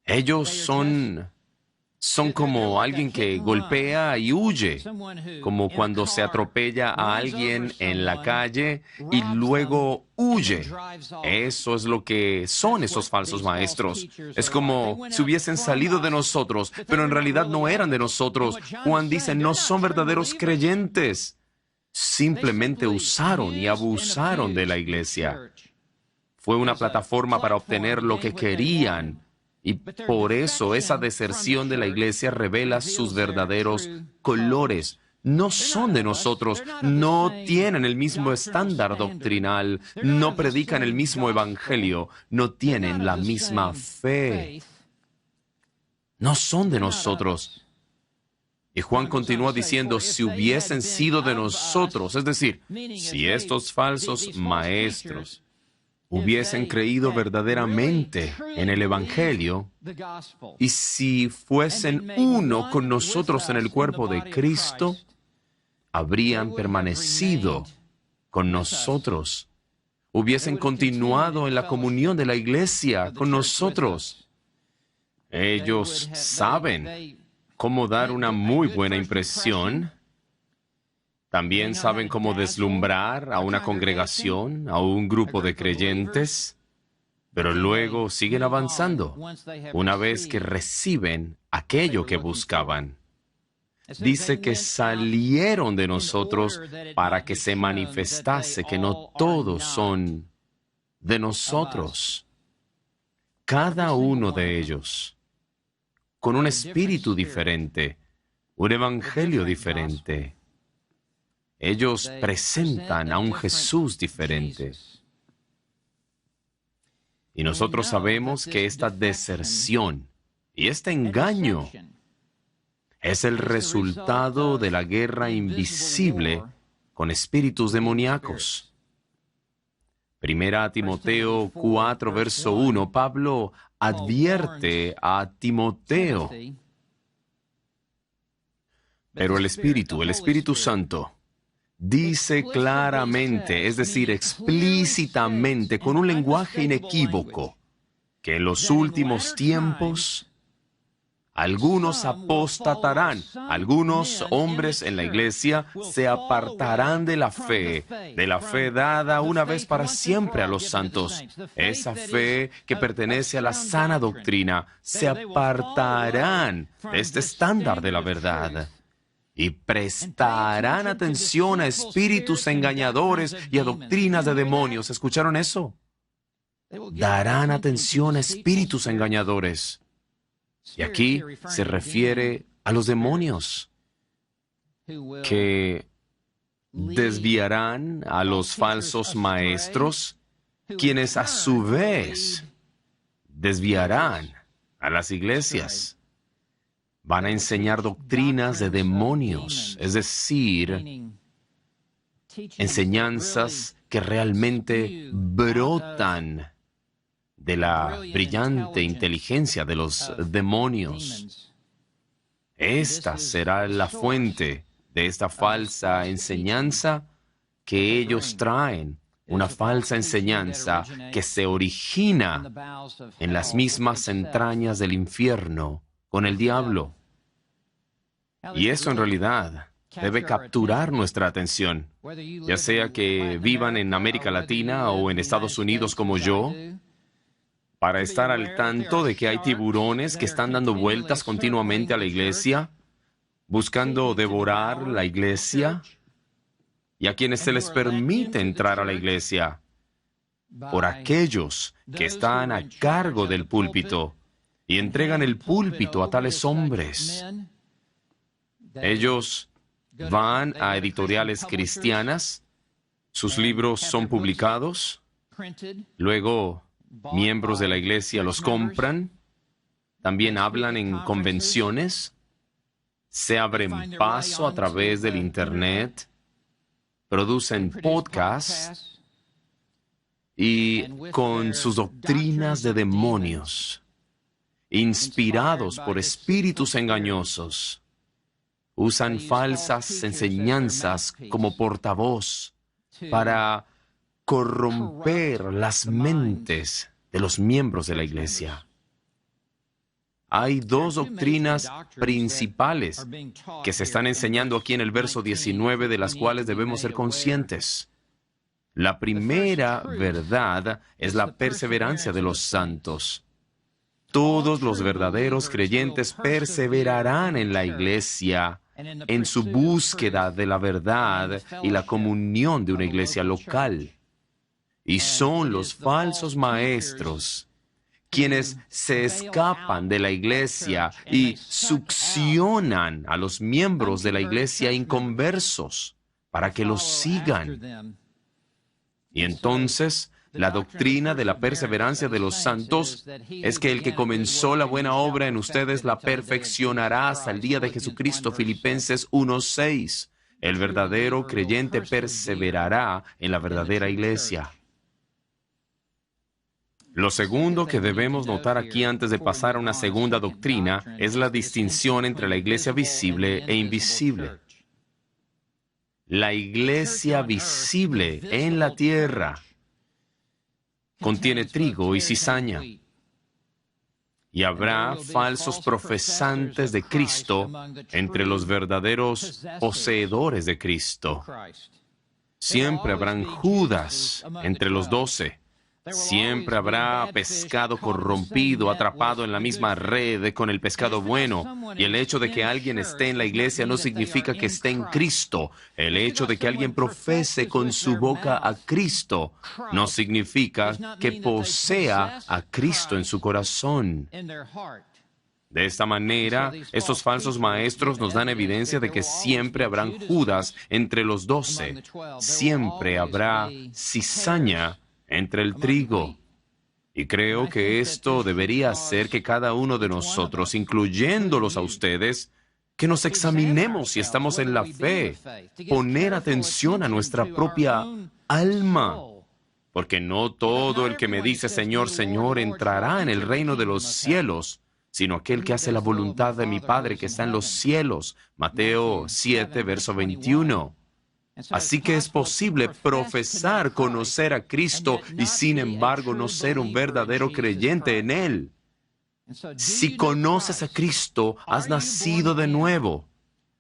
Ellos son como alguien que golpea y huye, como cuando se atropella a alguien en la calle y luego huye. Eso es lo que son esos falsos maestros. Es como si hubiesen salido de nosotros, pero en realidad no eran de nosotros. Juan dice, no son verdaderos creyentes. Simplemente usaron y abusaron de la iglesia. Fue una plataforma para obtener lo que querían. Y por eso esa deserción de la iglesia revela sus verdaderos colores. No son de nosotros, no tienen el mismo estándar doctrinal, no predican el mismo evangelio, no tienen la misma fe. No son de nosotros. Y Juan continúa diciendo, si hubiesen sido de nosotros, es decir, si estos falsos maestros hubiesen creído verdaderamente en el Evangelio, y si fuesen uno con nosotros en el cuerpo de Cristo, habrían permanecido con nosotros, hubiesen continuado en la comunión de la iglesia con nosotros. Ellos saben cómo dar una muy buena impresión. También saben cómo deslumbrar a una congregación, a un grupo de creyentes, pero luego siguen avanzando una vez que reciben aquello que buscaban. Dice que salieron de nosotros para que se manifestase que no todos son de nosotros. Cada uno de ellos, con un espíritu diferente, un evangelio diferente. Ellos presentan a un Jesús diferente. Y nosotros sabemos que esta deserción y este engaño es el resultado de la guerra invisible con espíritus demoníacos. Primera a Timoteo 4, verso 1, Pablo advierte a Timoteo. Pero el Espíritu Santo, dice claramente, es decir, explícitamente, con un lenguaje inequívoco, que en los últimos tiempos algunos apostatarán, algunos hombres en la iglesia se apartarán de la fe dada una vez para siempre a los santos. Esa fe que pertenece a la sana doctrina, se apartarán de este estándar de la verdad. Y prestarán atención a espíritus engañadores y a doctrinas de demonios. ¿Escucharon eso? Darán atención a espíritus engañadores. Y aquí se refiere a los demonios que desviarán a los falsos maestros, quienes a su vez desviarán a las iglesias. Van a enseñar doctrinas de demonios, es decir, enseñanzas que realmente brotan de la brillante inteligencia de los demonios. Esta será la fuente de esta falsa enseñanza que ellos traen, una falsa enseñanza que se origina en las mismas entrañas del infierno, con el diablo. Y eso en realidad debe capturar nuestra atención, ya sea que vivan en América Latina o en Estados Unidos como yo, para estar al tanto de que hay tiburones que están dando vueltas continuamente a la iglesia, buscando devorar la iglesia, y a quienes se les permite entrar a la iglesia por aquellos que están a cargo del púlpito y entregan el púlpito a tales hombres. Ellos van a editoriales cristianas, sus libros son publicados, luego miembros de la iglesia los compran, también hablan en convenciones, se abren paso a través del Internet, producen podcasts y con sus doctrinas de demonios, inspirados por espíritus engañosos, usan falsas enseñanzas como portavoz para corromper las mentes de los miembros de la iglesia. hay dos doctrinas principales que se están enseñando aquí en el verso 19, de las cuales debemos ser conscientes. La primera verdad es la perseverancia de los santos. Todos los verdaderos creyentes perseverarán en la iglesia, en su búsqueda de la verdad y la comunión de una iglesia local. Y son los falsos maestros quienes se escapan de la iglesia y succionan a los miembros de la iglesia inconversos para que los sigan. Y entonces, la doctrina de la perseverancia de los santos es que el que comenzó la buena obra en ustedes la perfeccionará hasta el día de Jesucristo. Filipenses 1:6. El verdadero creyente perseverará en la verdadera iglesia. Lo segundo que debemos notar aquí antes de pasar a una segunda doctrina es la distinción entre la iglesia visible e invisible. La iglesia visible en la tierra contiene trigo y cizaña. Y habrá falsos profesantes de Cristo entre los verdaderos poseedores de Cristo. Siempre habrán Judas entre los 12. Siempre habrá pescado corrompido, atrapado en la misma red con el pescado bueno. Y el hecho de que alguien esté en la iglesia no significa que esté en Cristo. El hecho de que alguien profese con su boca a Cristo no significa que posea a Cristo en su corazón. De esta manera, estos falsos maestros nos dan evidencia de que siempre habrán Judas entre los 12. Siempre habrá cizaña entre el trigo. Y creo que esto debería hacer que cada uno de nosotros, incluyéndolos a ustedes, que nos examinemos si estamos en la fe, poner atención a nuestra propia alma. Porque no todo el que me dice Señor, Señor entrará en el reino de los cielos, sino aquel que hace la voluntad de mi Padre que está en los cielos. Mateo 7, verso 21. Así que es posible profesar conocer a Cristo y sin embargo no ser un verdadero creyente en Él. Si conoces a Cristo, has nacido de nuevo.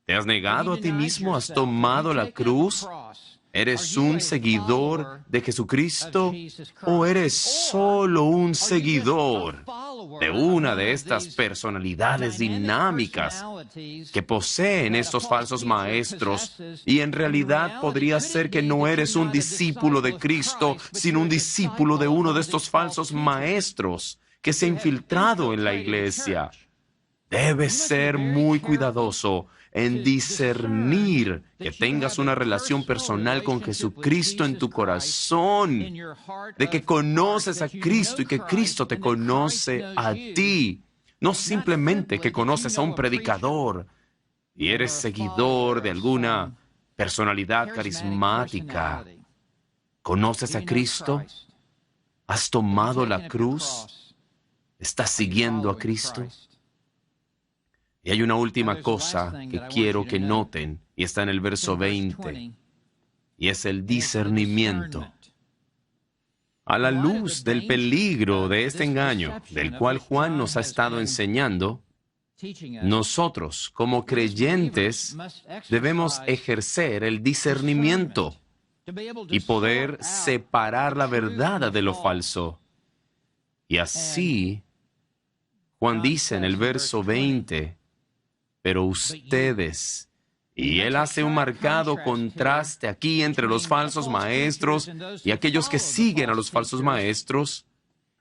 ¿Te has negado a ti mismo? ¿Has tomado la cruz? ¿Eres un seguidor de Jesucristo o eres solo un seguidor de una de estas personalidades dinámicas que poseen estos falsos maestros? Y en realidad podría ser que no eres un discípulo de Cristo, sino un discípulo de uno de estos falsos maestros que se ha infiltrado en la iglesia. Debes ser muy cuidadoso en discernir que tengas una relación personal con Jesucristo en tu corazón, de que conoces a Cristo y que Cristo te conoce a ti, no simplemente que conoces a un predicador y eres seguidor de alguna personalidad carismática. ¿Conoces a Cristo? ¿Has tomado la cruz? ¿Estás siguiendo a Cristo? Y hay una última cosa que quiero que noten, y está en el verso 20, y es el discernimiento. A la luz del peligro de este engaño, del cual Juan nos ha estado enseñando, nosotros, como creyentes, debemos ejercer el discernimiento y poder separar la verdad de lo falso. Y así, Juan dice en el verso 20, pero ustedes, y él hace un marcado contraste aquí entre los falsos maestros y aquellos que siguen a los falsos maestros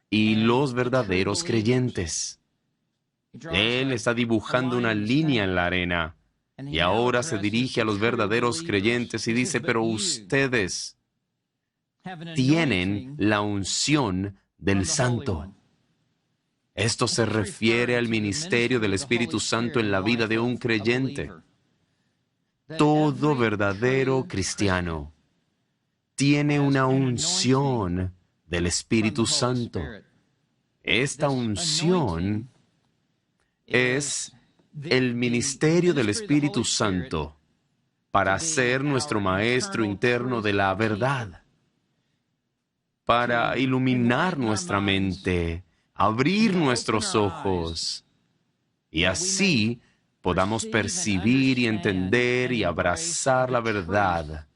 y los verdaderos creyentes. Él está dibujando una línea en la arena y ahora se dirige a los verdaderos creyentes y dice, pero ustedes tienen la unción del Santo. Esto se refiere al ministerio del Espíritu Santo en la vida de un creyente. Todo verdadero cristiano tiene una unción del Espíritu Santo. Esta unción es el ministerio del Espíritu Santo para ser nuestro maestro interno de la verdad, para iluminar nuestra mente, abrir nuestros ojos y así podamos percibir y entender y abrazar la verdad,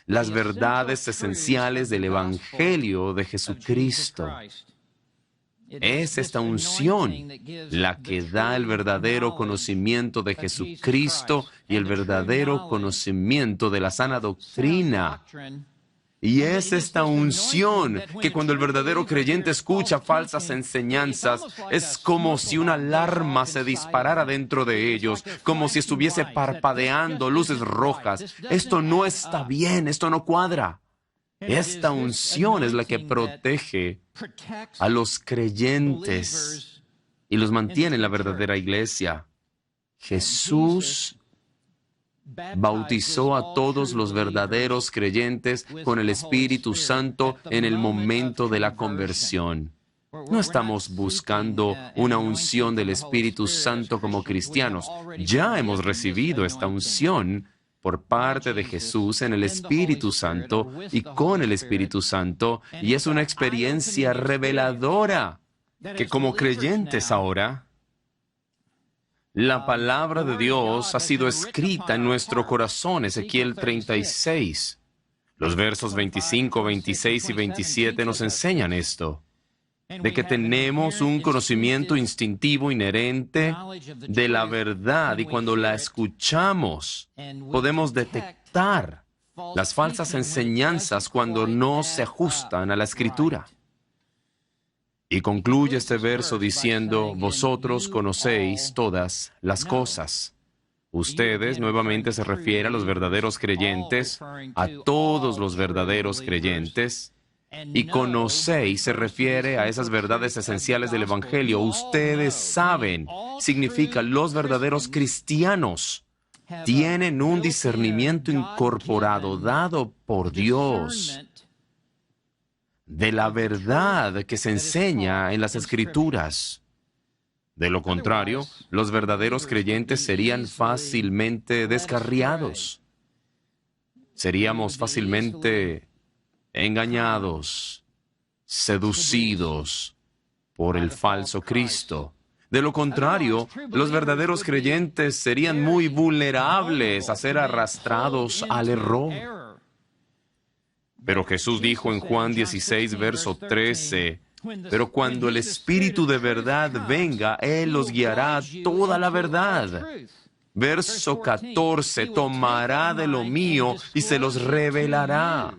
las verdades esenciales del Evangelio de Jesucristo. Es esta unción la que da el verdadero conocimiento de Jesucristo y el verdadero conocimiento de la sana doctrina. Y es esta unción que cuando el verdadero creyente escucha falsas enseñanzas, es como si una alarma se disparara dentro de ellos, como si estuviese parpadeando luces rojas. Esto no está bien, esto no cuadra. Esta unción es la que protege a los creyentes y los mantiene en la verdadera iglesia. Jesús bautizó a todos los verdaderos creyentes con el Espíritu Santo en el momento de la conversión. No estamos buscando una unción del Espíritu Santo como cristianos. Ya hemos recibido esta unción por parte de Jesús en el Espíritu Santo y con el Espíritu Santo, y es una experiencia reveladora que como creyentes ahora, la palabra de Dios ha sido escrita en nuestro corazón, Ezequiel 36. Los versos 25, 26 y 27 nos enseñan esto, de que tenemos un conocimiento instintivo inherente de la verdad y cuando la escuchamos podemos detectar las falsas enseñanzas cuando no se ajustan a la Escritura. Y concluye este verso diciendo, vosotros conocéis todas las cosas. Ustedes nuevamente se refiere a los verdaderos creyentes, a todos los verdaderos creyentes, y conocéis se refiere a esas verdades esenciales del Evangelio. Ustedes saben, significa los verdaderos cristianos tienen un discernimiento incorporado, dado por Dios, de la verdad que se enseña en las Escrituras. De lo contrario, los verdaderos creyentes serían fácilmente descarriados. Seríamos fácilmente engañados, seducidos por el falso Cristo. De lo contrario, los verdaderos creyentes serían muy vulnerables a ser arrastrados al error. Pero Jesús dijo en Juan 16, verso 13, pero cuando el Espíritu de verdad venga, Él los guiará a toda la verdad. Verso 14, tomará de lo mío y se los revelará.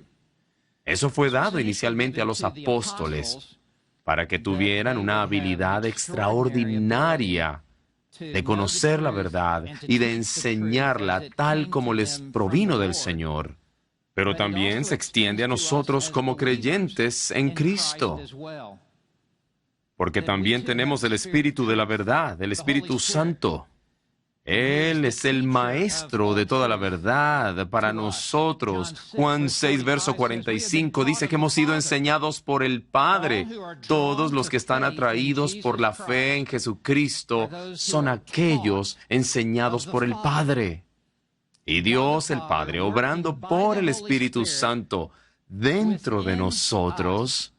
Eso fue dado inicialmente a los apóstoles para que tuvieran una habilidad extraordinaria de conocer la verdad y de enseñarla tal como les provino del Señor. Pero también se extiende a nosotros como creyentes en Cristo, porque también tenemos el Espíritu de la verdad, el Espíritu Santo. Él es el maestro de toda la verdad para nosotros. Juan 6, verso 45 dice que hemos sido enseñados por el Padre. Todos los que están atraídos por la fe en Jesucristo son aquellos enseñados por el Padre. Y Dios el Padre, obrando por el Espíritu Santo dentro de nosotros,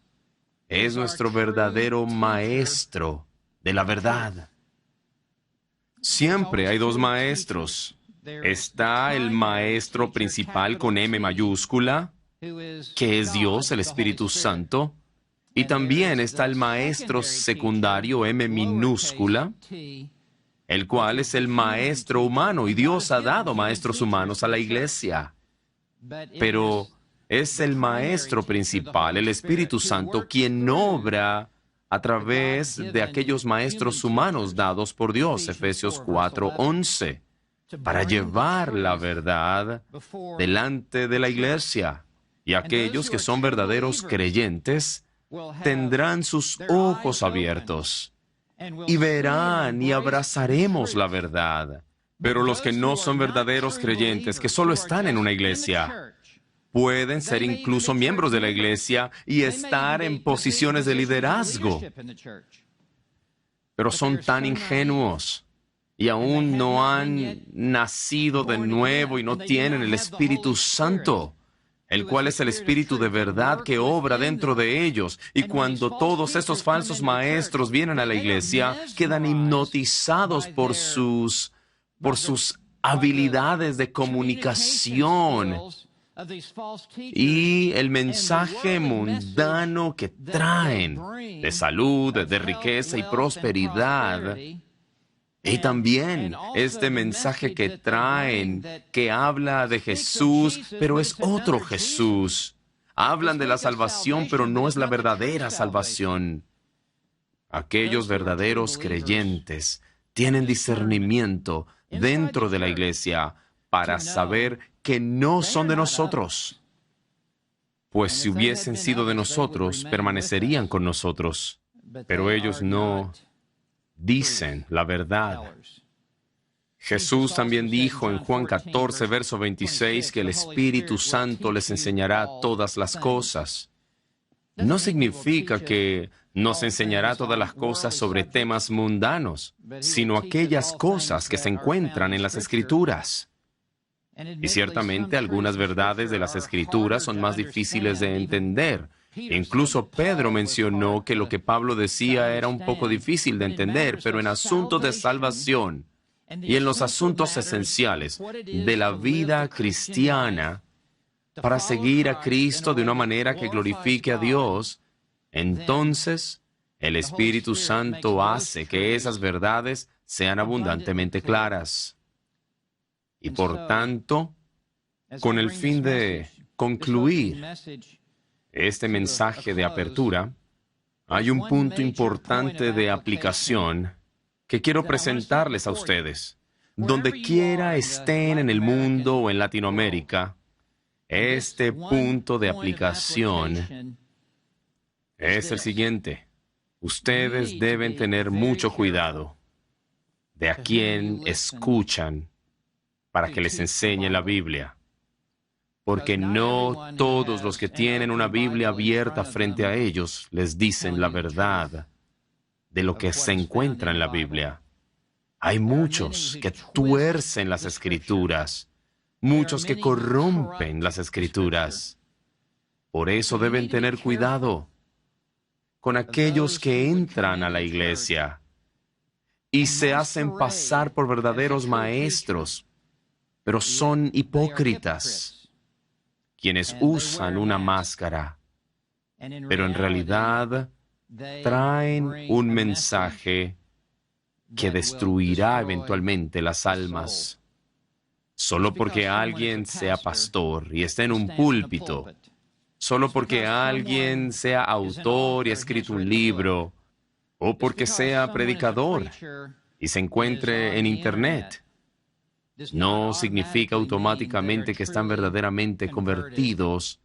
es nuestro verdadero maestro de la verdad. Siempre hay dos maestros. Está el maestro principal con M mayúscula, que es Dios, el Espíritu Santo, y también está el maestro secundario M minúscula, el cual es el maestro humano, y Dios ha dado maestros humanos a la iglesia. Pero es el maestro principal, el Espíritu Santo, quien obra a través de aquellos maestros humanos dados por Dios, Efesios 4:11, para llevar la verdad delante de la iglesia. Y aquellos que son verdaderos creyentes tendrán sus ojos abiertos y verán y abrazaremos la verdad. Pero los que no son verdaderos creyentes, que solo están en una iglesia, pueden ser incluso miembros de la iglesia y estar en posiciones de liderazgo, pero son tan ingenuos y aún no han nacido de nuevo y no tienen el Espíritu Santo. el cual es el Espíritu de verdad que obra dentro de ellos. Y cuando todos estos falsos maestros vienen a la iglesia, quedan hipnotizados por sus habilidades de comunicación y el mensaje mundano que traen de salud, de riqueza y prosperidad. Y también este mensaje que traen, que habla de Jesús, pero es otro Jesús. Hablan de la salvación, pero no es la verdadera salvación. Aquellos verdaderos creyentes tienen discernimiento dentro de la iglesia para saber que no son de nosotros. Pues si hubiesen sido de nosotros, permanecerían con nosotros. Pero ellos no dicen la verdad. Jesús también dijo en Juan 14, verso 26, que el Espíritu Santo les enseñará todas las cosas. No significa que nos enseñará todas las cosas sobre temas mundanos, sino aquellas cosas que se encuentran en las Escrituras. Y ciertamente algunas verdades de las Escrituras son más difíciles de entender. Incluso Pedro mencionó que lo que Pablo decía era un poco difícil de entender, pero en asuntos de salvación y en los asuntos esenciales de la vida cristiana, para seguir a Cristo de una manera que glorifique a Dios, entonces el Espíritu Santo hace que esas verdades sean abundantemente claras. Y por tanto, con el fin de concluir este mensaje de apertura, hay un punto importante de aplicación que quiero presentarles a ustedes. Donde quiera estén en el mundo o en Latinoamérica, este punto de aplicación es el siguiente. Ustedes deben tener mucho cuidado de a quién escuchan para que les enseñe la Biblia. Porque no todos los que tienen una Biblia abierta frente a ellos les dicen la verdad de lo que se encuentra en la Biblia. Hay muchos que tuercen las Escrituras, muchos que corrompen las Escrituras. Por eso deben tener cuidado con aquellos que entran a la iglesia y se hacen pasar por verdaderos maestros, pero son hipócritas, quienes usan una máscara, pero en realidad traen un mensaje que destruirá eventualmente las almas. Solo porque alguien sea pastor y esté en un púlpito, solo porque alguien sea autor y ha escrito un libro, o porque sea predicador y se encuentre en Internet, no significa automáticamente que están verdaderamente convertidos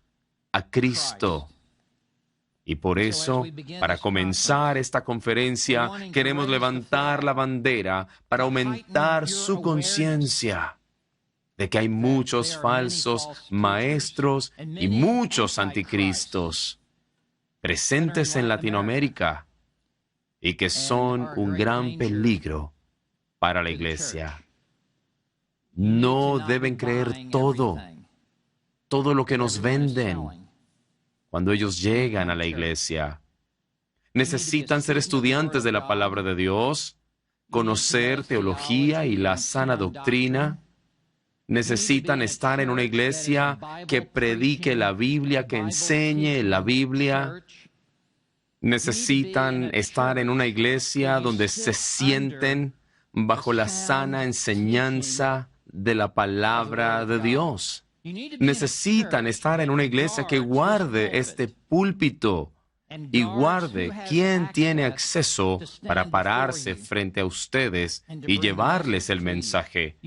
a Cristo. Y por eso, para comenzar esta conferencia, queremos levantar la bandera para aumentar su conciencia de que hay muchos falsos maestros y muchos anticristos presentes en Latinoamérica y que son un gran peligro para la iglesia. No deben creer todo lo que nos venden cuando ellos llegan a la iglesia. Necesitan ser estudiantes de la palabra de Dios, conocer teología y la sana doctrina. Necesitan estar en una iglesia que predique la Biblia, que enseñe la Biblia. Necesitan estar en una iglesia donde se sienten bajo la sana enseñanza de la palabra de Dios. Necesitan estar en una iglesia que guarde este púlpito y guarde quién tiene acceso para pararse frente a ustedes y llevarles el mensaje.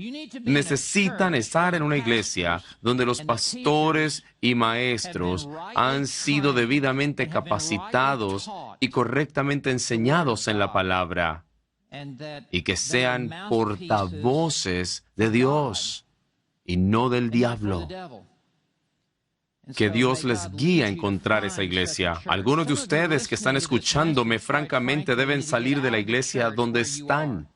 Necesitan estar en una iglesia donde los pastores y maestros han sido debidamente capacitados y correctamente enseñados en la palabra y que sean portavoces de Dios y no del diablo. Que Dios les guíe a encontrar esa iglesia. Algunos de ustedes que están escuchándome, francamente, deben salir de la iglesia donde están.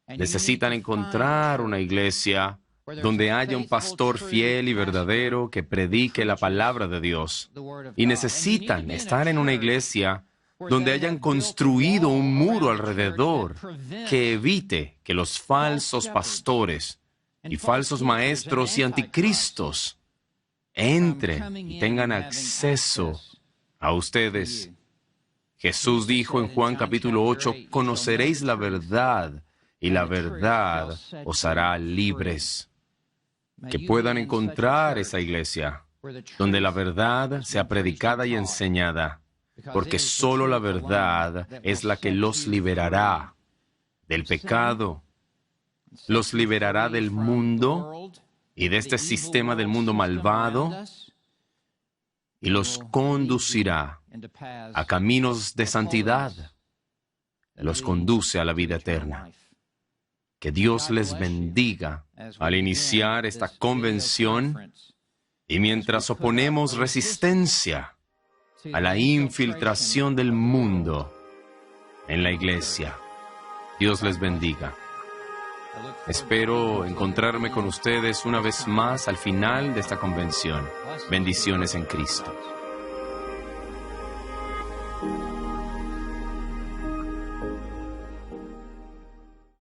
Necesitan encontrar una iglesia donde haya un pastor fiel y verdadero que predique la palabra de Dios. Y necesitan estar en una iglesia donde hayan construido un muro alrededor que evite que los falsos pastores y falsos maestros y anticristos entren y tengan acceso a ustedes. Jesús dijo en Juan capítulo 8, conoceréis la verdad y la verdad os hará libres. Que puedan encontrar esa iglesia donde la verdad sea predicada y enseñada, porque solo la verdad es la que los liberará del pecado, los liberará del mundo y de este sistema del mundo malvado y los conducirá a caminos de santidad, los conduce a la vida eterna. Que Dios les bendiga al iniciar esta convención y mientras oponemos resistencia a la infiltración del mundo en la iglesia. Dios les bendiga. Espero encontrarme con ustedes una vez más al final de esta convención. Bendiciones en Cristo.